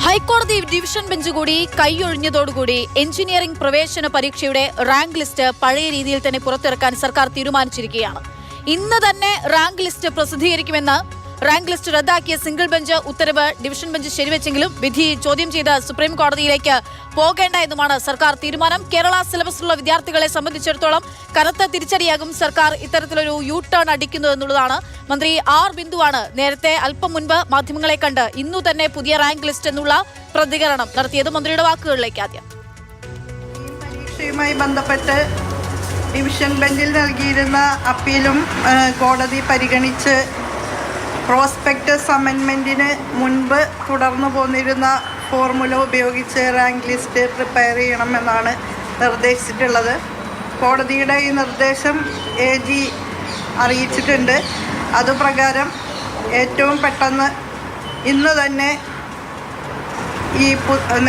ഹൈക്കോടതി division bench കൂടി കൈയൊഴിഞ്ഞതോടുകൂടി engineering പ്രവേശന പരീക്ഷയുടെ റാങ്ക് ലിസ്റ്റ് പഴയ രീതിയിൽ തന്നെ പുറത്തിറക്കാൻ സർക്കാർ തീരുമാനിച്ചിരിക്കുകയാണ്. ഇന്ന് തന്നെ റാങ്ക് ലിസ്റ്റ് പ്രസിദ്ധീകരിക്കുമെന്ന് റാങ്ക് ലിസ്റ്റ് റദ്ദാക്കിയ സിംഗിൾ ബെഞ്ച് ഉത്തരവ് ഡിവിഷൻ ബെഞ്ച് ശരിവെച്ചെങ്കിലും വിധി ചോദ്യം ചെയ്ത് സുപ്രീം കോടതിയിലേക്ക് പോകേണ്ട എന്നുമാണ് സർക്കാർ തീരുമാനം. കേരള സിലബസിലുള്ള വിദ്യാർത്ഥികളെ സംബന്ധിച്ചിടത്തോളം കനത്ത തിരിച്ചടിയാകും സർക്കാർ ഇത്തരത്തിലൊരു യു ടേൺ അടിക്കുന്നത് എന്നുള്ളതാണ്. മന്ത്രി ആർ ബിന്ദുവാണ് നേരത്തെ അല്പം മുൻപ് മാധ്യമങ്ങളെ കണ്ട് ഇന്നു തന്നെ പുതിയ റാങ്ക് ലിസ്റ്റ് എന്നുള്ള പ്രതികരണം നടത്തിയത്. മന്ത്രിയുടെ വാക്കുകളിലേക്ക് ആദ്യം. പരീക്ഷയുമായി ബന്ധപ്പെട്ട് ഡിവിഷൻ ബെഞ്ചിൽ നൽകിയിരുന്ന അപ്പീലും കോടതി പരിഗണിച്ച് പ്രോസ്പെക്ടസ് അമെൻമെൻറ്റിന് മുൻപ് തുടർന്നു പോന്നിരുന്ന ഫോർമുല ഉപയോഗിച്ച് റാങ്ക് ലിസ്റ്റ് പ്രിപ്പയർ ചെയ്യണമെന്നാണ് നിർദ്ദേശിച്ചിട്ടുള്ളത്. കോടതിയുടെ ഈ നിർദ്ദേശം AG അറിയിച്ചിട്ടുണ്ട്. അതുപ്രകാരം ഏറ്റവും പെട്ടെന്ന് ഇന്ന് തന്നെ ഈ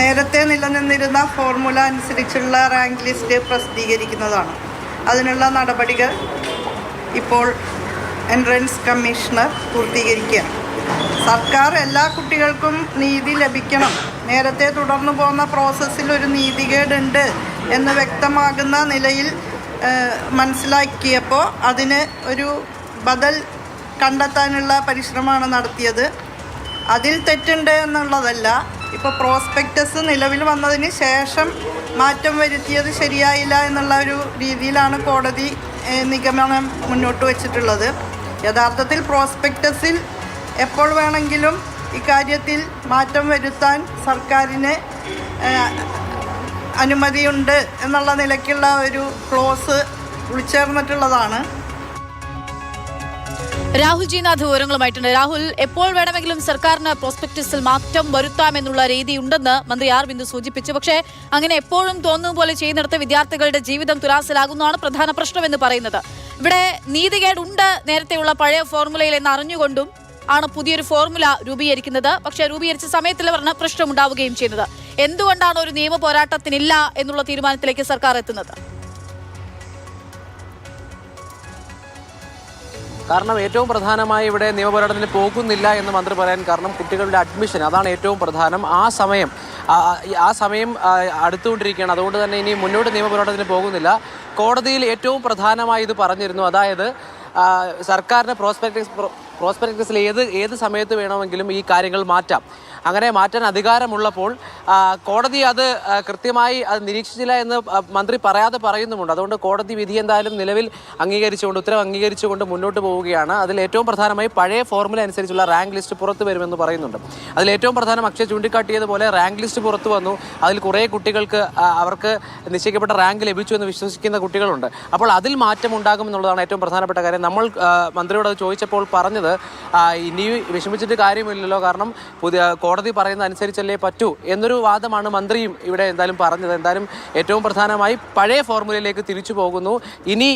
നേരത്തെ നിലനിന്നിരുന്ന ഫോർമുല അനുസരിച്ചുള്ള റാങ്ക് ലിസ്റ്റ് പ്രസിദ്ധീകരിക്കുന്നതാണ്. അതിനുള്ള നടപടികൾ ഇപ്പോൾ എൻട്രൻസ് കമ്മീഷണർ പൂർത്തീകരിക്കുകയാണ്. സർക്കാർ എല്ലാ കുട്ടികൾക്കും നീതി ലഭിക്കണം, നേരത്തെ തുടർന്നു പോകുന്ന പ്രോസസ്സിൽ ഒരു നീതികേടുണ്ട് എന്ന് വ്യക്തമാകുന്ന നിലയിൽ മനസ്സിലാക്കിയപ്പോൾ അതിന് ഒരു ബദൽ കണ്ടെത്താനുള്ള പരിശ്രമമാണ് നടത്തിയത്. അതിൽ തെറ്റുണ്ട് എന്നുള്ളതല്ല, ഇപ്പോൾ പ്രോസ്പെക്ടസ് നിലവിൽ വന്നതിന് ശേഷം മാറ്റം വരുത്തിയത് ശരിയായില്ല എന്നുള്ള ഒരു രീതിയിലാണ് കോടതി നിഗമനം മുന്നോട്ട് വച്ചിട്ടുള്ളത്. യഥാർത്ഥത്തിൽ പ്രോസ്പെക്ടസിൽ എപ്പോൾ വേണമെങ്കിലും ഇക്കാര്യത്തിൽ മാറ്റം വരുത്താൻ സർക്കാരിന് അനുമതിയുണ്ട് എന്നുള്ള നിലയ്ക്കുള്ള ഒരു ക്ലോസ് ഉൾച്ചേർന്നിട്ടുള്ളതാണ്. രാഹുൽ ജിനാഥ് വിവരങ്ങളുമായിട്ടുണ്ട്. രാഹുൽ, എപ്പോൾ വേണമെങ്കിലും സർക്കാരിന് പ്രോസ്പെക്ടസിൽ മാറ്റം വരുത്താമെന്നുള്ള രീതിയുണ്ടെന്ന് മന്ത്രി ആർ ബിന്ദു സൂചിപ്പിച്ചു. പക്ഷേ അങ്ങനെ എപ്പോഴും തോന്നുന്ന പോലെ ചെയ്യുന്നിടത്ത് വിദ്യാർത്ഥികളുടെ ജീവിതം തുലാസിലാകുന്നതാണ് പ്രധാന പ്രശ്നമെന്ന് പറയുന്നത്. ഇവിടെ നീതികേടുണ്ട് നേരത്തെയുള്ള പഴയ ഫോർമുലയിൽ എന്ന് അറിഞ്ഞുകൊണ്ടും ആണ് പുതിയൊരു ഫോർമുല രൂപീകരിക്കുന്നത്. പക്ഷേ രൂപീകരിച്ച സമയത്തിൽ പറഞ്ഞ പ്രശ്നമുണ്ടാവുകയും ചെയ്യുന്നത്. എന്തുകൊണ്ടാണ് ഒരു നിയമ പോരാട്ടത്തിനില്ല എന്നുള്ള തീരുമാനത്തിലേക്ക് സർക്കാർ എത്തുന്നത്? കാരണം ഏറ്റവും പ്രധാനമായി ഇവിടെ നിയമപോരാട്ടത്തിന് പോകുന്നില്ല എന്ന് മന്ത്രി പറയാൻ കാരണം കുട്ടികളുടെ അഡ്മിഷൻ, അതാണ് ഏറ്റവും പ്രധാനം. ആ സമയം അടുത്തുകൊണ്ടിരിക്കുകയാണ്. അതുകൊണ്ട് തന്നെ ഇനി മുന്നോട്ട് നിയമപോരാട്ടത്തിന് പോകുന്നില്ല. കോടതിയിൽ ഏറ്റവും പ്രധാനമായി ഇത് പറഞ്ഞിരുന്നു. അതായത് സർക്കാരിന് പ്രോസ്പെക്ടസിൽ ഏത് സമയത്ത് വേണമെങ്കിലും ഈ കാര്യങ്ങൾ മാറ്റാം. അങ്ങനെ മാറ്റാൻ അധികാരമുള്ളപ്പോൾ കോടതി അത് കൃത്യമായി അത് നിരീക്ഷിച്ചില്ല എന്ന് മന്ത്രി പറയാതെ പറയുന്നുമുണ്ട്. അതുകൊണ്ട് കോടതി വിധി എന്തായാലും നിലവിൽ ഉത്തരവ് അംഗീകരിച്ചുകൊണ്ട് മുന്നോട്ട് പോവുകയാണ്. അതിൽ ഏറ്റവും പ്രധാനമായി പഴയ ഫോർമുല അനുസരിച്ചുള്ള റാങ്ക് ലിസ്റ്റ് പുറത്തു വരുമെന്ന് പറയുന്നുണ്ട്. അതിൽ ഏറ്റവും പ്രധാനം അക്ഷയ് ചൂണ്ടിക്കാട്ടിയതുപോലെ റാങ്ക് ലിസ്റ്റ് പുറത്തു വന്നു. അതിൽ കുറേ കുട്ടികൾക്ക് അവർക്ക് നിശ്ചയിക്കപ്പെട്ട റാങ്ക് ലഭിച്ചു എന്ന് വിശ്വസിക്കുന്ന കുട്ടികളുണ്ട്. അപ്പോൾ അതിൽ മാറ്റം ഉണ്ടാകുമെന്നുള്ളതാണ് ഏറ്റവും പ്രധാനപ്പെട്ട കാര്യം. നമ്മൾ മന്ത്രിയോട് അത് ചോദിച്ചപ്പോൾ പറഞ്ഞത് ഇനി വിഷമിച്ചിട്ട് കാര്യമില്ലല്ലോ, കാരണം കോടതി പറയുന്ന അനുസരിച്ചല്ലേ പറ്റൂ എന്നൊരു വാദമാണ് മന്ത്രിയും ഇവിടെ എന്തായാലും പറഞ്ഞത്. എന്തായാലും ഏറ്റവും പ്രധാനമായി പഴയ ഫോർമുലയിലേക്ക് തിരിച്ചു പോകുന്നു. ഇനി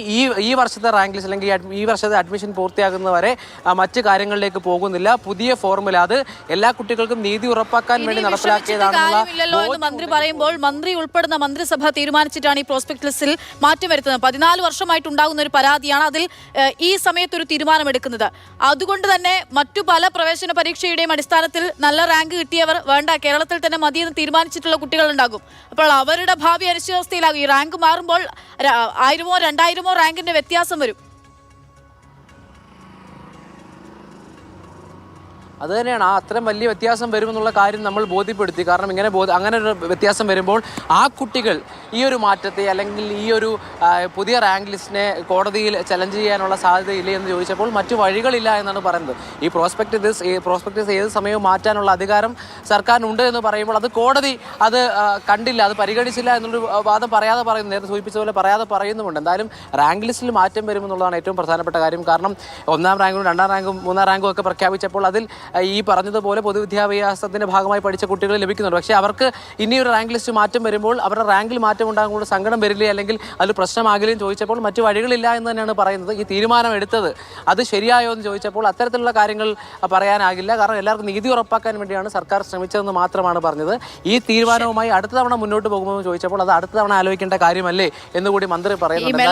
ഈ വർഷത്തെ റാങ്ക് ലിസ്റ്റ് അല്ലെങ്കിൽ ഈ വർഷത്തെ അഡ്മിഷൻ പൂർത്തിയാകുന്നവരെ മറ്റ് കാര്യങ്ങളിലേക്ക് പോകുന്നില്ല. പുതിയ ഫോർമുല അത് എല്ലാ കുട്ടികൾക്കും നീതി ഉറപ്പാക്കാൻ വേണ്ടി നടപ്പിലാക്കിയതാണെന്നുള്ള മന്ത്രി പറയുമ്പോൾ മന്ത്രി ഉൾപ്പെടുന്ന മന്ത്രിസഭ തീരുമാനിച്ചിട്ടാണ് ഈ പ്രോസ്പെക്ട് ലിസ്റ്റിൽ മാറ്റം വരുത്തുന്നത്. 14 വർഷമായിട്ടുണ്ടാകുന്ന ഒരു പരാതിയാണ് അതിൽ ഈ സമയത്തൊരു തീരുമാനമെടുക്കുന്നത്. അതുകൊണ്ട് തന്നെ മറ്റു പല പ്രവേശന പരീക്ഷയുടെയും അടിസ്ഥാനത്തിൽ നല്ല റാങ്ക് കിട്ടിയവർ വേണ്ട, കേരളത്തിൽ തന്നെ മതിയെന്ന് തീരുമാനിച്ചിട്ടുള്ള കുട്ടികളുണ്ടാകും. അപ്പോൾ അവരുടെ ഭാവി അനിശ്ചിതാവസ്ഥയിലാകും. ഈ റാങ്ക് മാറുമ്പോൾ 1000-ഓ 2000-ഓ റാങ്കിന്റെ വ്യത്യാസം വരും. അത് തന്നെയാണ്, അത്രയും വലിയ വ്യത്യാസം വരുമെന്നുള്ള കാര്യം നമ്മൾ ബോധ്യപ്പെടുത്തി. കാരണം അങ്ങനെ ഒരു വ്യത്യാസം വരുമ്പോൾ ആ കുട്ടികൾ ഈ ഒരു മാറ്റത്തെ അല്ലെങ്കിൽ ഈ ഒരു പുതിയ റാങ്ക് ലിസ്റ്റിനെ കോടതിയിൽ ചലഞ്ച് ചെയ്യാനുള്ള സാധ്യതയില്ല എന്ന് ചോദിച്ചപ്പോൾ മറ്റു വഴികളില്ല എന്നാണ് പറയുന്നത്. ഈ പ്രോസ്പെക്ടസ് ഏത് സമയവും മാറ്റാനുള്ള അധികാരം സർക്കാരിനുണ്ട് എന്ന് പറയുമ്പോൾ അത് കോടതി അത് കണ്ടില്ല, അത് പരിഗണിച്ചില്ല എന്നുള്ളൊരു വാദം പറയാതെ പറയുന്നു. നേരത്തെ സൂചിപ്പിച്ച പോലെ പറയാതെ പറയുന്നുമുണ്ട്. എന്തായാലും റാങ്ക് ലിസ്റ്റിൽ മാറ്റം വരുമെന്നുള്ളതാണ് ഏറ്റവും പ്രധാനപ്പെട്ട കാര്യം. കാരണം 1ാം റാങ്കും 2ാം റാങ്കും 3ാം റാങ്കും ഒക്കെ പ്രഖ്യാപിച്ചപ്പോൾ അതിൽ ഈ പറഞ്ഞതുപോലെ പൊതുവിദ്യാഭ്യാസത്തിന്റെ ഭാഗമായി പഠിച്ച കുട്ടികൾ ലഭിക്കുന്നുണ്ട്. പക്ഷേ അവർക്ക് ഇനിയൊരു റാങ്ക് ലിസ്റ്റ് മാറ്റം വരുമ്പോൾ അവരുടെ റാങ്കിൽ മാറ്റം ഉണ്ടാകുമ്പോൾ സങ്കടം വരില്ലേ, അല്ലെങ്കിൽ അത് പ്രശ്നമാകില്ലെന്ന് ചോദിച്ചപ്പോൾ മറ്റു വഴികളില്ല എന്ന് തന്നെയാണ് പറയുന്നത്. ഈ തീരുമാനം എടുത്തത് അത് ശരിയായോ എന്ന് ചോദിച്ചപ്പോൾ അത്തരത്തിലുള്ള കാര്യങ്ങൾ പറയാനാകില്ല. കാരണം എല്ലാവർക്കും നീതി ഉറപ്പാക്കാൻ വേണ്ടിയാണ് സർക്കാർ ശ്രമിച്ചതെന്ന് മാത്രമാണ് പറഞ്ഞത്. ഈ തീരുമാനവുമായി അടുത്ത തവണ മുന്നോട്ട് പോകുമെന്ന് ചോദിച്ചപ്പോൾ അത് അടുത്ത തവണ ആലോചിക്കേണ്ട കാര്യമല്ലേ എന്നുകൂടി മന്ത്രി പറയുന്നുണ്ട്.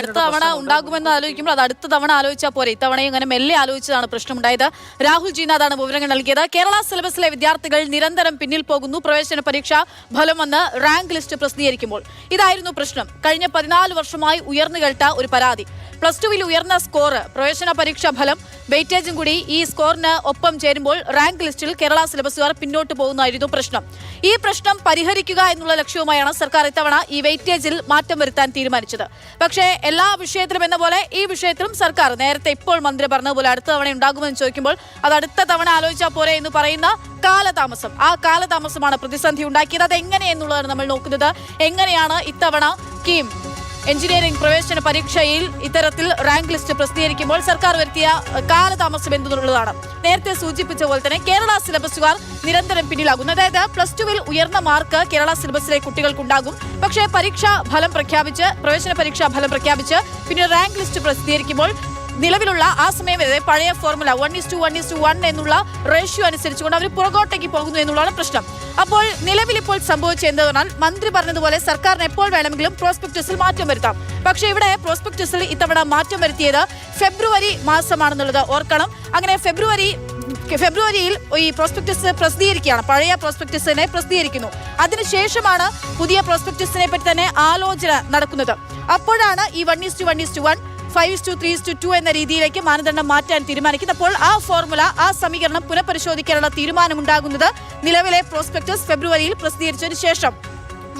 അടുത്ത തവണ ഉണ്ടാകുമെന്ന് ആലോചിക്കുമ്പോൾ അത് അടുത്ത തവണ ആലോചിച്ചാൽ പോരെ. ഇത്തവണയും ഇങ്ങനെ മെല്ലെ ആലോചിച്ചതാണ് പ്രശ്നമുണ്ടായത്. രാഹുൽ ജിനാഥാണ് വിവരങ്ങൾ നൽകിയത്. കേരള സിലബസിലെ വിദ്യാർത്ഥികൾ നിരന്തരം പിന്നിൽ പോകുന്നു. പ്രവേശന പരീക്ഷാ ഫലം വന്ന് റാങ്ക് ലിസ്റ്റ് പ്രസിദ്ധീകരിക്കുമ്പോൾ ഇതായിരുന്നു പ്രശ്നം. കഴിഞ്ഞ 14 വർഷമായി ഉയർന്നു കേട്ട ഒരു പരാതി. പ്ലസ് ടുവിൽ ഉയർന്ന സ്കോർ, പ്രവേശന പരീക്ഷാ ഫലം, വെയിറ്റേജും കൂടി ഈ സ്കോറിന് ഒപ്പം ചേരുമ്പോൾ റാങ്ക് ലിസ്റ്റിൽ കേരള സിലബസുകാർ പിന്നോട്ട് പോകുന്നതായിരുന്നു പ്രശ്നം. ഈ പ്രശ്നം പരിഹരിക്കുക എന്നുള്ള ലക്ഷ്യവുമായാണ് സർക്കാർ ഇത്തവണ ഈ വെയിറ്റേജിൽ മാറ്റം വരുത്താൻ തീരുമാനിച്ചത്. പക്ഷേ എല്ലാ വിഷയത്തിലും എന്ന പോലെ ഈ വിഷയത്തിലും സർക്കാർ നേരത്തെ ഇപ്പോൾ മന്ത്രി പറഞ്ഞതുപോലെ അടുത്ത തവണ ഉണ്ടാകുമെന്ന് ചോദിക്കുമ്പോൾ അത് അടുത്ത തവണ ആലോചിച്ചാൽ പോരെ എന്ന് പറയുന്ന കാലതാമസം, ആ കാലതാമസമാണ് പ്രതിസന്ധി ഉണ്ടാക്കിയത്. അത് എങ്ങനെയെന്നുള്ളതാണ് നമ്മൾ നോക്കുന്നത്. എങ്ങനെയാണ് ഇത്തവണ കീം എഞ്ചിനീയറിംഗ് പ്രവേശന പരീക്ഷയിൽ ഇത്തരത്തിൽ റാങ്ക് ലിസ്റ്റ് പ്രസിദ്ധീകരിക്കുമ്പോൾ സർക്കാർ വരുത്തിയ കാലതാമസം എന്നുള്ളതാണ്. നേരത്തെ സൂചിപ്പിച്ച പോലെ തന്നെ കേരള സിലബസുകാർ നിരന്തരം പിന്നിലാകുന്നു. അതായത് പ്ലസ് ടുവിൽ ഉയർന്ന മാർക്ക് കേരള സിലബസിലെ കുട്ടികൾക്കുണ്ടാകും. പക്ഷേ പ്രവേശന പരീക്ഷാ ഫലം പ്രഖ്യാപിച്ച് പിന്നെ റാങ്ക് ലിസ്റ്റ് പ്രസിദ്ധീകരിക്കുമ്പോൾ നിലവിലുള്ള ആ സമയം വരെ പഴയ ഫോർമുല 1:1:1 എന്നുള്ള റേഷ്യോ അനുസരിച്ചുകൊണ്ട് അവർ പുറകോട്ടേക്ക് പോകുന്നു എന്നുള്ളതാണ് പ്രശ്നം. അപ്പോൾ നിലവിലിപ്പോൾ സംഭവിച്ച എന്തെന്ന് പറഞ്ഞാൽ മന്ത്രി പറഞ്ഞതുപോലെ സർക്കാരിന് എപ്പോൾ വേണമെങ്കിലും പ്രോസ്പെക്ടസിൽ മാറ്റം വരുത്താം. പക്ഷേ ഇവിടെ പ്രോസ്പെക്ടസിൽ ഇത്തവണ മാറ്റം വരുത്തിയത് ഫെബ്രുവരി മാസമാണെന്നുള്ളത് ഓർക്കണം. അങ്ങനെ ഫെബ്രുവരിയിൽ ഈ പ്രോസ്പെക്ടസ് പ്രസിദ്ധീകരിക്കുകയാണ്. പഴയ പ്രോസ്പെക്ടസിനെ പ്രസിദ്ധീകരിക്കുന്നു. അതിനുശേഷമാണ് പുതിയ പ്രോസ്പെക്ടസിനെ പറ്റി തന്നെ ആലോചന നടക്കുന്നത്. അപ്പോഴാണ് ഈ 1:1:1 5:3:2 എന്ന രീതിയിലേക്ക് മാനദണ്ഡം മാറ്റാൻ തീരുമാനിക്കുന്നത്. അപ്പോൾ ആ ഫോർമുല, ആ സമീകരണം പുനഃപരിശോധിക്കാനുള്ള തീരുമാനമുണ്ടാകുന്നത് നിലവിലെ പ്രോസ്പെക്ടസ് ഫെബ്രുവരിയിൽ പ്രസിദ്ധീകരിച്ചതിന് ശേഷം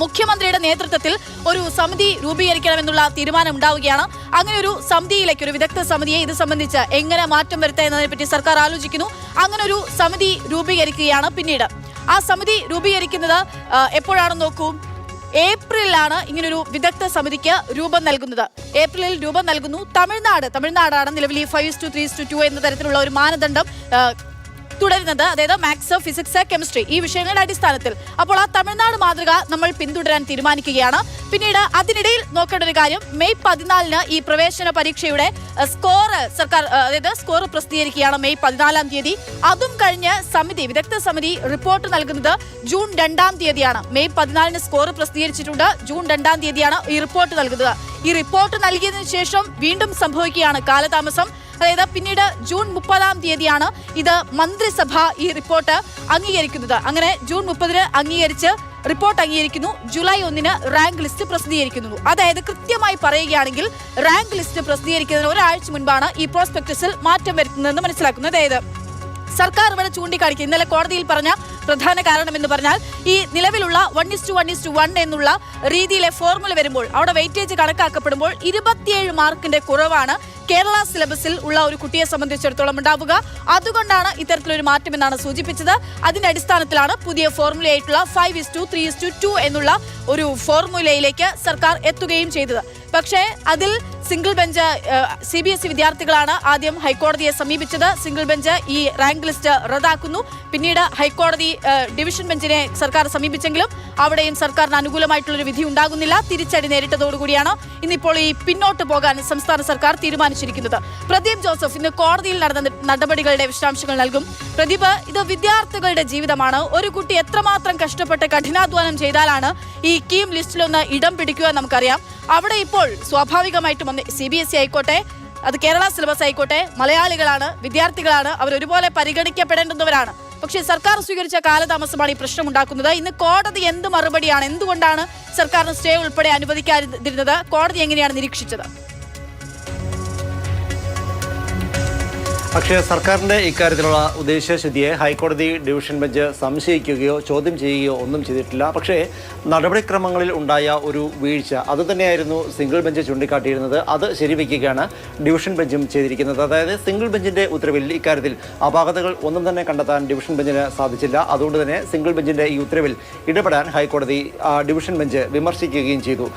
മുഖ്യമന്ത്രിയുടെ നേതൃത്വത്തിൽ ഒരു സമിതി രൂപീകരിക്കണമെന്നുള്ള തീരുമാനം ഉണ്ടാവുകയാണ്. അങ്ങനെ ഒരു സമിതിയിലേക്ക്, ഒരു വിദഗ്ധ സമിതിയെ ഇത് സംബന്ധിച്ച് എങ്ങനെ മാറ്റം വരുത്താം എന്നതിനെപ്പറ്റി സർക്കാർ ആലോചിക്കുന്നു. അങ്ങനെ ഒരു സമിതി രൂപീകരിക്കുകയാണ്. പിന്നീട് ആ സമിതി രൂപീകരിക്കുന്നത് എപ്പോഴാണെന്ന് നോക്കൂ. ഏപ്രിലാണ് ഇങ്ങനൊരു വിദഗ്ധ സമിതിക്ക് രൂപം നൽകുന്നത്. ഏപ്രിലിൽ രൂപം നൽകുന്നു. തമിഴ്നാടാണ് നിലവിൽ ഈ 5:3:2 എന്ന തരത്തിലുള്ള ഒരു മാനദണ്ഡം തുടരുന്നത്. അതായത് മാത്സ്, ഫിസിക്സ്, കെമിസ്ട്രി ഈ വിഷയങ്ങളുടെ അടിസ്ഥാനത്തിൽ. അപ്പോൾ ആ തമിഴ്നാട് മാതൃക നമ്മൾ പിന്തുടരാൻ തീരുമാനിക്കുകയാണ്. പിന്നീട് അതിനിടയിൽ നോക്കേണ്ട ഒരു കാര്യം, മെയ് 14 ഈ പ്രവേശന പരീക്ഷയുടെ സ്കോർ സർക്കാർ സ്കോർ പ്രസിദ്ധീകരിക്കുകയാണ് മെയ് 14 തീയതി. അതും കഴിഞ്ഞ് വിദഗ്ധ സമിതി റിപ്പോർട്ട് നൽകുന്നത് ജൂൺ 2 തീയതിയാണ്. മെയ് 14 സ്കോർ പ്രസിദ്ധീകരിച്ചിട്ടുണ്ട്. ജൂൺ 2 തീയതിയാണ് ഈ റിപ്പോർട്ട് നൽകുന്നത്. ഈ റിപ്പോർട്ട് നൽകിയതിനു ശേഷം വീണ്ടും സംഭവിക്കുകയാണ് കാലതാമസം. അതായത് പിന്നീട് ജൂൺ 30 തീയതിയാണ് ഇത് മന്ത്രിസഭ ഈ റിപ്പോർട്ട് അംഗീകരിക്കുന്നത്. അങ്ങനെ ജൂൺ 30 റിപ്പോർട്ട് അംഗീകരിക്കുന്നു. ജൂലൈ 1 റാങ്ക് ലിസ്റ്റ് പ്രസിദ്ധീകരിക്കുന്നു. അതായത് കൃത്യമായി പറയുകയാണെങ്കിൽ റാങ്ക് ലിസ്റ്റ് പ്രസിദ്ധീകരിക്കുന്നതിന് ഒരാഴ്ച മുൻപാണ് ഈ പ്രോസ്പെക്ടസിൽ മാറ്റം വരുത്തുന്നതെന്ന് മനസ്സിലാക്കുന്നത്. അതായത് സർക്കാർ ഇവിടെ ചൂണ്ടിക്കാണിക്കുക ഇന്നലെ കോടതിയിൽ പറഞ്ഞ പ്രധാന കാരണം എന്ന് പറഞ്ഞാൽ ഈ നിലവിലുള്ള 1:1:1 എന്നുള്ള രീതിയിലെ ഫോർമുല വരുമ്പോൾ അവിടെ വെയിറ്റേജ് കണക്കാക്കപ്പെടുമ്പോൾ 27 മാർക്കിന്റെ കുറവാണ് കേരള സിലബസിൽ ഉള്ള ഒരു കുട്ടിയെ സംബന്ധിച്ചിടത്തോളം ഉണ്ടാവുക. അതുകൊണ്ടാണ് ഇത്തരത്തിലൊരു മാറ്റം എന്നാണ് സൂചിപ്പിച്ചത്. അതിന്റെ അടിസ്ഥാനത്തിലാണ് പുതിയ ഫോർമുലയായിട്ടുള്ള 5:3:2 എന്നുള്ള ഒരു ഫോർമുലയിലേക്ക് സർക്കാർ എത്തുകയും ചെയ്തത്. പക്ഷേ അതിൽ സിംഗിൾ ബെഞ്ച് CBSE വിദ്യാർത്ഥികളാണ് ആദ്യം ഹൈക്കോടതിയെ സമീപിച്ചത്. സിംഗിൾ ബെഞ്ച് ഈ റാങ്ക് ലിസ്റ്റ് റദ്ദാക്കുന്നു. പിന്നീട് ഹൈക്കോടതി ഡിവിഷൻ ബെഞ്ചിനെ സർക്കാർ സമീപിച്ചെങ്കിലും അവിടെയും സർക്കാരിന് അനുകൂലമായിട്ടുള്ളൊരു വിധി ഉണ്ടാകുന്നില്ല. തിരിച്ചടി നേരിട്ടതോടുകൂടിയാണ് ഇന്നിപ്പോൾ ഈ പിന്നോട്ട് പോകാൻ സംസ്ഥാന സർക്കാർ തീരുമാനിച്ചിരിക്കുന്നത്. പ്രദീപ് ജോസഫ് ഇന്ന് കോടതിയിൽ നടന്ന നടപടികളുടെ വിശദാംശങ്ങൾ നൽകും. പ്രദീപ്, ഇത് വിദ്യാർത്ഥികളുടെ ജീവിതമാണ്. ഒരു കുട്ടി എത്രമാത്രം കഷ്ടപ്പെട്ട് കഠിനാധ്വാനം ചെയ്താലാണ് ഈ കീം ലിസ്റ്റിലൊന്ന് ഇടം പിടിക്കുക നമുക്കറിയാം. അവിടെ ഇപ്പോൾ സ്വാഭാവികമായിട്ടും CBSE ആയിക്കോട്ടെ, അത് കേരള സിലബസ് ആയിക്കോട്ടെ, മലയാളികളാണ്, വിദ്യാർത്ഥികളാണ്, അവർ ഒരുപോലെ പരിഗണിക്കപ്പെടേണ്ടുന്നവരാണ്. പക്ഷേ സർക്കാർ സ്വീകരിച്ച കാലതാമസമാണ് ഈ പ്രശ്നം ഉണ്ടാക്കുന്നത്. ഇന്ന് കോടതി എന്ത് മറുപടിയാണ്, എന്തുകൊണ്ടാണ് സർക്കാരിന് സ്റ്റേ ഉൾപ്പെടെ അനുവദിക്കാതിരുന്നത്? കോടതി എങ്ങനെയാണ് നിരീക്ഷിച്ചത്? പക്ഷേ സർക്കാരിൻ്റെ ഇക്കാര്യത്തിലുള്ള ഉദ്ദേശശുദ്ധിയെ ഹൈക്കോടതി ഡിവിഷൻ ബെഞ്ച് സംശയിക്കുകയോ ചോദ്യം ചെയ്യുകയോ ഒന്നും ചെയ്തിട്ടില്ല. പക്ഷേ നടപടിക്രമങ്ങളിൽ ഉണ്ടായ ഒരു വീഴ്ച അത് തന്നെയായിരുന്നു സിംഗിൾ ബെഞ്ച് ചൂണ്ടിക്കാട്ടിയിരുന്നത്. അത് ശരിവയ്ക്കുകയാണ് ഡിവിഷൻ ബെഞ്ചും ചെയ്തിരിക്കുന്നത്. അതായത് സിംഗിൾ ബെഞ്ചിൻ്റെ ഉത്തരവിൽ ഇക്കാര്യത്തിൽ അപാകതകൾ ഒന്നും തന്നെ കണ്ടെത്താൻ ഡിവിഷൻ ബെഞ്ചിന് സാധിച്ചില്ല. അതുകൊണ്ട് തന്നെ സിംഗിൾ ബെഞ്ചിൻ്റെ ഈ ഉത്തരവിൽ ഇടപെടാൻ ഹൈക്കോടതി ഡിവിഷൻ ബെഞ്ച് വിമർശിക്കുകയും ചെയ്തു.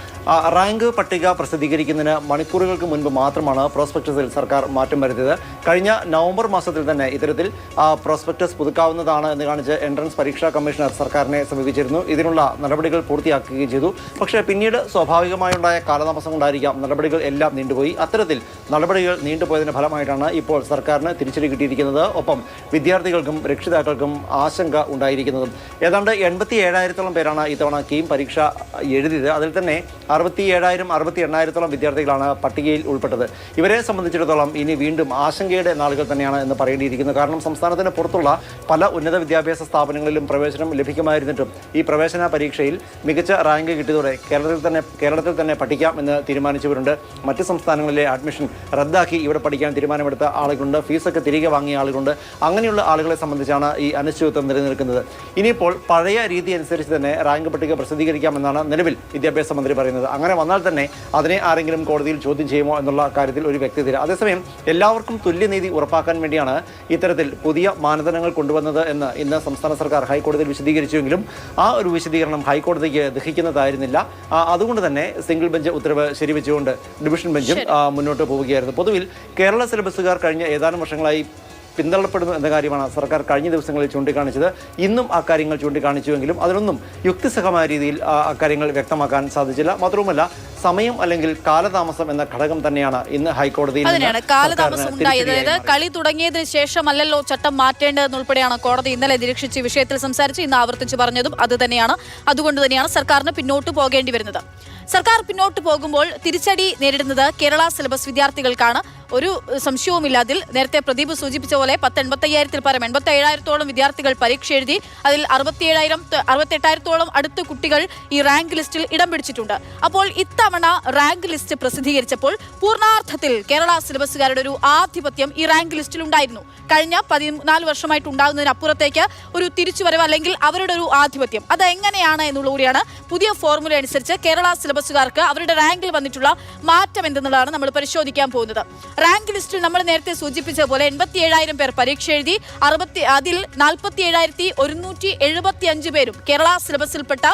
റാങ്ക് പട്ടിക പ്രസിദ്ധീകരിക്കുന്നതിന് മണിക്കൂറുകൾക്ക് മുൻപ് മാത്രമാണ് പ്രോസ്പെക്ടസിൽ സർക്കാർ മാറ്റം വരുത്തിയത്. കഴിഞ്ഞ നവംബർ മാസത്തിൽ തന്നെ ഇത്തരത്തിൽ പ്രോസ്പെക്ടസ് പുതുക്കാവുന്നതാണ് എന്ന് കാണിച്ച് എൻട്രൻസ് പരീക്ഷാ കമ്മീഷണർ സർക്കാരിനെ സമീപിച്ചിരുന്നു. ഇതിനുള്ള നടപടികൾ പൂർത്തിയാക്കുകയും ചെയ്തു. പക്ഷേ പിന്നീട് സ്വാഭാവികമായുണ്ടായ കാലതാമസം കൊണ്ടായിരിക്കാം നടപടികൾ എല്ലാം നീണ്ടുപോയി. അത്തരത്തിൽ നടപടികൾ നീണ്ടുപോയതിൻ്റെ ഫലമായിട്ടാണ് ഇപ്പോൾ സർക്കാരിന് തിരിച്ചടി കിട്ടിയിരിക്കുന്നത്. ഒപ്പം വിദ്യാർത്ഥികൾക്കും രക്ഷിതാക്കൾക്കും ആശങ്ക ഉണ്ടായിരിക്കുന്നതും. ഏതാണ്ട് 87,000-ഓളം പേരാണ് ഇത്തവണ കീം പരീക്ഷ എഴുതിയത്. അതിൽ തന്നെ 67,000-68,000-ഓളം വിദ്യാർത്ഥികളാണ് പട്ടികയിൽ ഉൾപ്പെട്ടത്. ഇവരെ സംബന്ധിച്ചിടത്തോളം ഇനി വീണ്ടും ആശങ്കയുടെ നാളുകൾ ആളുകൾ തന്നെയാണ് എന്ന് പറയേണ്ടിയിരിക്കുന്നത്. കാരണം സംസ്ഥാനത്തിന് പുറത്തുള്ള പല ഉന്നത വിദ്യാഭ്യാസ സ്ഥാപനങ്ങളിലും പ്രവേശനം ലഭിക്കുമായിരുന്നിട്ടും ഈ പ്രവേശന പരീക്ഷയിൽ മികച്ച റാങ്ക് കിട്ടിയതോടെ കേരളത്തിൽ തന്നെ പഠിക്കാം എന്ന് തീരുമാനിച്ചവരുണ്ട്. മറ്റ് സംസ്ഥാനങ്ങളിലെ അഡ്മിഷൻ റദ്ദാക്കി ഇവിടെ പഠിക്കാൻ തീരുമാനമെടുത്ത ആളുകളുണ്ട്. ഫീസൊക്കെ തിരികെ വാങ്ങിയ ആളുകളുണ്ട്. അങ്ങനെയുള്ള ആളുകളെ സംബന്ധിച്ചാണ് ഈ അനിശ്ചിതത്വം നിലനിൽക്കുന്നത്. ഇനിയിപ്പോൾ പഴയ രീതി അനുസരിച്ച് തന്നെ റാങ്ക് പട്ടിക പ്രസിദ്ധീകരിക്കാമെന്നാണ് നിലവിൽ വിദ്യാഭ്യാസ മന്ത്രി പറയുന്നത്. അങ്ങനെ വന്നാൽ തന്നെ അതിനെ ആരെങ്കിലും കോടതിയിൽ ചോദ്യം ചെയ്യുമോ എന്നുള്ള കാര്യത്തിൽ ഒരു വ്യക്തത. അതേസമയം എല്ലാവർക്കും തുല്യനീതി ഉറപ്പാക്കാൻ വേണ്ടിയാണ് ഇത്തരത്തിൽ പുതിയ മാനദണ്ഡങ്ങൾ കൊണ്ടുവന്നത് എന്ന് ഇന്ന് സംസ്ഥാന സർക്കാർ ഹൈക്കോടതിയിൽ വിശദീകരിച്ചുവെങ്കിലും ആ ഒരു വിശദീകരണം ഹൈക്കോടതിക്ക് ദഹിക്കുന്നതായിരുന്നില്ല. അതുകൊണ്ട് തന്നെ സിംഗിൾ ബെഞ്ച് ഉത്തരവ് ശരിവെച്ചുകൊണ്ട് ഡിവിഷൻ ബെഞ്ചും മുന്നോട്ട് പോവുകയായിരുന്നു. പൊതുവിൽ കേരള സിലബസുകാർ കഴിഞ്ഞ ഏതാനും വർഷങ്ങളായി പിന്തള്ളപ്പെടുന്നു എന്ന കാര്യമാണ് സർക്കാർ കഴിഞ്ഞ ദിവസങ്ങളിൽ ചൂണ്ടിക്കാണിച്ചത്. ഇന്നും ആ കാര്യങ്ങൾ ചൂണ്ടിക്കാണിച്ചുവെങ്കിലും അതിനൊന്നും യുക്തിസഹമായ രീതിയിൽ അക്കാര്യങ്ങൾ വ്യക്തമാക്കാൻ സാധിച്ചില്ല. മാത്രവുമല്ല സമയം അല്ലെങ്കിൽ കാലതാമസം എന്ന ഘടകം തന്നെയാണ് ഇന്ന് ഹൈക്കോടതിയിൽ കാലതാമസം ഉണ്ടായത്. അതായത് കളി തുടങ്ങിയതിന് ശേഷമല്ലല്ലോ ചട്ടം മാറ്റേണ്ടതെന്നുൾപ്പെടെയാണ് കോടതി ഇന്നലെ നിരീക്ഷിച്ച് വിഷയത്തിൽ സംസാരിച്ച് ഇന്ന് ആവർത്തിച്ച് പറഞ്ഞതും അത് തന്നെയാണ്. അതുകൊണ്ട് തന്നെയാണ് സർക്കാരിന് പിന്നോട്ട് പോകേണ്ടി വരുന്നത്. സർക്കാർ പിന്നോട്ട് പോകുമ്പോൾ തിരിച്ചടി നേരിടുന്നത് കേരള സിലബസ് വിദ്യാർത്ഥികൾക്കാണ്. ഒരു സംശയവുമില്ല അതിൽ. നേരത്തെ പ്രദീപ് സൂചിപ്പിച്ച പോലെ 85,000-ൽ പരം 87,000-ഓളം വിദ്യാർത്ഥികൾ പരീക്ഷ എഴുതി. അതിൽ 68,000-ഓളം അടുത്ത കുട്ടികൾ ഈ റാങ്ക് ലിസ്റ്റിൽ ഇടം പിടിച്ചിട്ടുണ്ട്. അപ്പോൾ ഇത്തവണ റാങ്ക് ലിസ്റ്റ് പ്രസിദ്ധീകരിച്ചപ്പോൾ പൂർണ്ണാർത്ഥത്തിൽ കേരള സിലബസുകാരുടെ ഒരു ആധിപത്യം ഈ റാങ്ക് ലിസ്റ്റിൽ ഉണ്ടായിരുന്നു. കഴിഞ്ഞ 14 വർഷമായിട്ടുണ്ടാകുന്നതിനപ്പുറത്തേക്ക് ഒരു തിരിച്ചുവരവ് അല്ലെങ്കിൽ അവരുടെ ഒരു ആധിപത്യം അത് എങ്ങനെയാണ് എന്നുള്ളതുകൂടിയാണ് പുതിയ ഫോർമുല അനുസരിച്ച് കേരള സിലബസുകാർക്ക് അവരുടെ റാങ്കിൽ വന്നിട്ടുള്ള മാറ്റം എന്തെന്നുള്ളതാണ് നമ്മൾ പരിശോധിക്കാൻ പോകുന്നത്. റാങ്ക് ലിസ്റ്റിൽ നമ്മൾ നേരത്തെ സൂചിപ്പിച്ച പോലെ 87,000 പേർ പരീക്ഷ എഴുതി. അതിൽ 47,175 പേരും കേരള സിലബസിൽപ്പെട്ട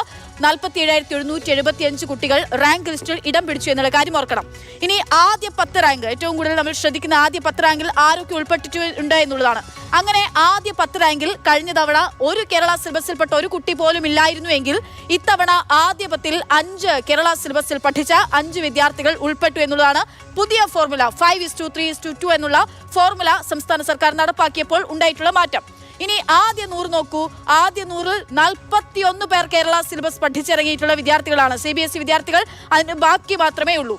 47,175 കുട്ടികൾ റാങ്ക് ലിസ്റ്റിൽ ഇടം പിടിച്ചു എന്നുള്ള കാര്യം ഓർക്കണം. ഇനി ആദ്യ 10 റാങ്ക് ഏറ്റവും കൂടുതൽ നമ്മൾ ശ്രദ്ധിക്കുന്ന ആദ്യ 10 റാങ്കിൽ ആരൊക്കെ ഉൾപ്പെട്ടിട്ടുണ്ട് എന്നുള്ളതാണ്. അങ്ങനെ ആദ്യ 10 റാങ്കിൽ കഴിഞ്ഞ തവണ ഒരു കേരള സിലബസിൽപ്പെട്ട ഒരു കുട്ടി പോലും ഇല്ലായിരുന്നുവെങ്കിൽ ഇത്തവണ ആദ്യ 10-ൽ 5 കേരള സിലബസിൽ പഠിച്ച 5 വിദ്യാർത്ഥികൾ ഉൾപ്പെട്ടു എന്നുള്ളതാണ് പുതിയ ഫോർമുല. 5:3:2 എന്നുള്ള ഫോർമുല സംസ്ഥാന സർക്കാർ നടപ്പാക്കിയപ്പോൾ ഉണ്ടായിട്ടുള്ള മാറ്റം. ഇനി ആദ്യ 100 നോക്കൂ. ആദ്യ 100-ൽ 41 പേർ കേരള സിലബസ് പഠിച്ചിറങ്ങിയിട്ടുള്ള വിദ്യാർത്ഥികളാണ്. CBSE വിദ്യാർത്ഥികൾ. അതിന് ബാക്കി മാത്രമേ ഉള്ളൂ.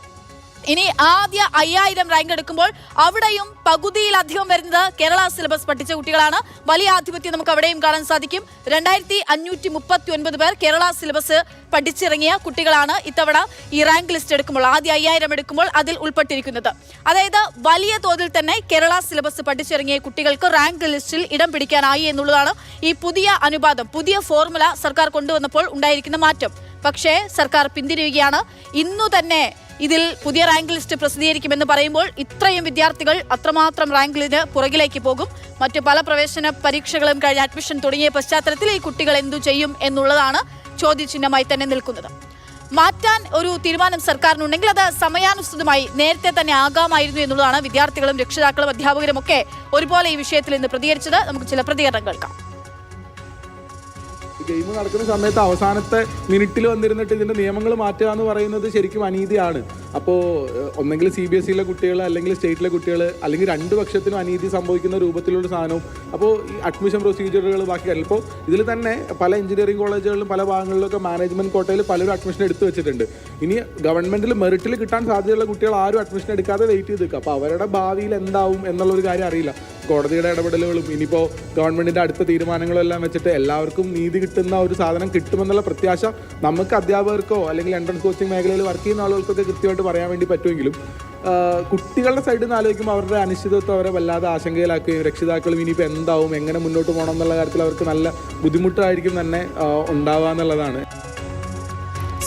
ഇനി ആദ്യ 5,000 റാങ്ക് എടുക്കുമ്പോൾ അവിടെയും പകുതിയിലധികം വരുന്നത് കേരള സിലബസ് പഠിച്ച കുട്ടികളാണ്. വലിയ ആധിപത്യം നമുക്ക് അവിടെയും കാണാൻ സാധിക്കും. 2,539 പേർ കേരള സിലബസ് പഠിച്ചിറങ്ങിയ കുട്ടികളാണ് ഇത്തവണ ഈ റാങ്ക് ലിസ്റ്റ് എടുക്കുമ്പോൾ ആദ്യ 5,000 എടുക്കുമ്പോൾ അതിൽ ഉൾപ്പെട്ടിരിക്കുന്നത്. അതായത് വലിയ തോതിൽ തന്നെ കേരള സിലബസ് പഠിച്ചിറങ്ങിയ കുട്ടികൾക്ക് റാങ്ക് ലിസ്റ്റിൽ ഇടം പിടിക്കാനായി എന്നുള്ളതാണ് ഈ പുതിയ അനുപാതം, പുതിയ ഫോർമുല സർക്കാർ കൊണ്ടുവന്നപ്പോൾ ഉണ്ടായിരിക്കുന്ന മാറ്റം. പക്ഷേ സർക്കാർ പിന്തിരിയുകയാണ്. ഇന്നു തന്നെ ഇതിൽ പുതിയ റാങ്ക് ലിസ്റ്റ് പ്രസിദ്ധീകരിക്കുമെന്ന് പറയുമ്പോൾ ഇത്രയും വിദ്യാർത്ഥികൾ അത്രമാത്രം റാങ്കിന് പുറകിലേക്ക് പോകും. മറ്റു പല പ്രവേശന പരീക്ഷകളും കഴിഞ്ഞ അഡ്മിഷൻ തുടങ്ങിയ പശ്ചാത്തലത്തിൽ ഈ കുട്ടികൾ എന്തു ചെയ്യും എന്നുള്ളതാണ് ചോദ്യചിഹ്നമായി തന്നെ നിൽക്കുന്നത്. മാറ്റാൻ ഒരു തീരുമാനം സർക്കാരിനുണ്ടെങ്കിൽ അത് സമയാനുസൃതമായി നേരത്തെ തന്നെ ആകാമായിരുന്നു എന്നുള്ളതാണ് വിദ്യാർത്ഥികളും രക്ഷിതാക്കളും അധ്യാപകരും ഒക്കെ ഒരുപോലെ ഈ വിഷയത്തിൽ ഇന്ന് പ്രതികരിച്ചത്. നമുക്ക് ചില പ്രതികരണം കേൾക്കാം. ഗെയിം നടക്കുന്ന സമയത്ത് അവസാനത്തെ മിനിറ്റിൽ വന്നിരുന്നിട്ട് ഇതിന്റെ നിയമങ്ങൾ മാറ്റുക എന്ന് പറയുന്നത് ശരിക്കും അനീതിയാണ്. അപ്പോൾ ഒന്നെങ്കിൽ CBSE-യിലെ കുട്ടികൾ അല്ലെങ്കിൽ സ്റ്റേറ്റിലെ കുട്ടികൾ അല്ലെങ്കിൽ രണ്ട് പക്ഷത്തിനും അനീതി സംഭവിക്കുന്ന രൂപത്തിലുള്ള സാധനവും. അപ്പോൾ ഈ അഡ്മിഷൻ പ്രൊസീജിയറുകൾ ബാക്കി കാര്യം ഇപ്പോൾ ഇതിൽ തന്നെ പല എഞ്ചിനീയറിംഗ് കോളേജുകളിലും പല ഭാഗങ്ങളിലൊക്കെ മാനേജ്മെന്റ് കോട്ടയിൽ പലരും അഡ്മിഷൻ എടുത്തു വെച്ചിട്ടുണ്ട്. ഇനി ഗവൺമെന്റിൽ മെറിറ്റിൽ കിട്ടാൻ സാധ്യതയുള്ള കുട്ടികൾ ആരും അഡ്മിഷൻ എടുക്കാതെ വെയിറ്റ് ചെയ്ത് നിൽക്കുക. അപ്പോൾ അവരുടെ ഭാവിയിൽ എന്താവും എന്നുള്ളൊരു കാര്യം അറിയില്ല. കോടതിയുടെ ഇടപെടലുകളും ഇനിയിപ്പോൾ ഗവൺമെന്റിന്റെ അടുത്ത തീരുമാനങ്ങളും എല്ലാം വെച്ചിട്ട് എല്ലാവർക്കും നീതി കിട്ടുന്ന ഒരു സാധനം കിട്ടുമെന്നുള്ള പ്രത്യാശ നമുക്ക് അധ്യാപകർക്കോ അല്ലെങ്കിൽ എൻട്രൻസ് കോച്ചിങ് മേഖലയിൽ വർക്ക് ചെയ്യുന്ന ആളുകൾക്കൊക്കെ കൃത്യമായിട്ട് പറയാൻ വേണ്ടി പറ്റുമെങ്കിലും കുട്ടികളുടെ സൈഡിൽ നിന്ന് ആലോചിക്കുമ്പോൾ അവരുടെ അനിശ്ചിതത്വം അവരെ വല്ലാതെ ആശങ്കയിലാക്കുകയും രക്ഷിതാക്കളും ഇനിയിപ്പോൾ എന്താവും എങ്ങനെ മുന്നോട്ട് പോകണം എന്നുള്ള കാര്യത്തിൽ അവർക്ക് നല്ല ബുദ്ധിമുട്ടായിരിക്കും തന്നെ ഉണ്ടാവുക എന്നുള്ളതാണ്.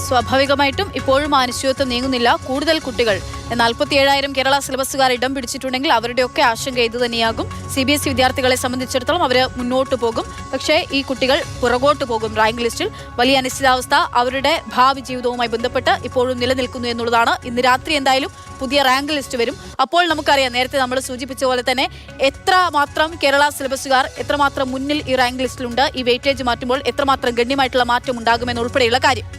സ്വാഭാവികമായിട്ടും ഇപ്പോഴും അനിശ്ചിതത്വം നീങ്ങുന്നില്ല. കൂടുതൽ കുട്ടികൾ 47,000 കേരള സിലബസുകാർ ഇടം പിടിച്ചിട്ടുണ്ടെങ്കിൽ അവരുടെയൊക്കെ ആശങ്ക ഇത് തന്നെയാകും. CBSE വിദ്യാർത്ഥികളെ സംബന്ധിച്ചിടത്തോളം അവർ മുന്നോട്ട് പോകും. പക്ഷേ ഈ കുട്ടികൾ പുറകോട്ട് പോകും റാങ്ക് ലിസ്റ്റിൽ. വലിയ അനിശ്ചിതാവസ്ഥ അവരുടെ ഭാവി ജീവിതവുമായി ബന്ധപ്പെട്ട് ഇപ്പോഴും നിലനിൽക്കുന്നു എന്നുള്ളതാണ്. ഇന്ന് രാത്രി എന്തായാലും പുതിയ റാങ്ക് ലിസ്റ്റ് വരും. അപ്പോൾ നമുക്കറിയാം, നേരത്തെ നമ്മൾ സൂചിപ്പിച്ച പോലെ തന്നെ എത്രമാത്രം കേരള സിലബസുകാർ എത്രമാത്രം മുന്നിൽ ഈ റാങ്ക് ലിസ്റ്റിലുണ്ട്, ഈ വെയിറ്റേജ് മാറ്റുമ്പോൾ എത്രമാത്രം ഗണ്യമായിട്ടുള്ള മാറ്റം ഉണ്ടാകുമെന്നുൾപ്പെടെയുള്ള കാര്യം.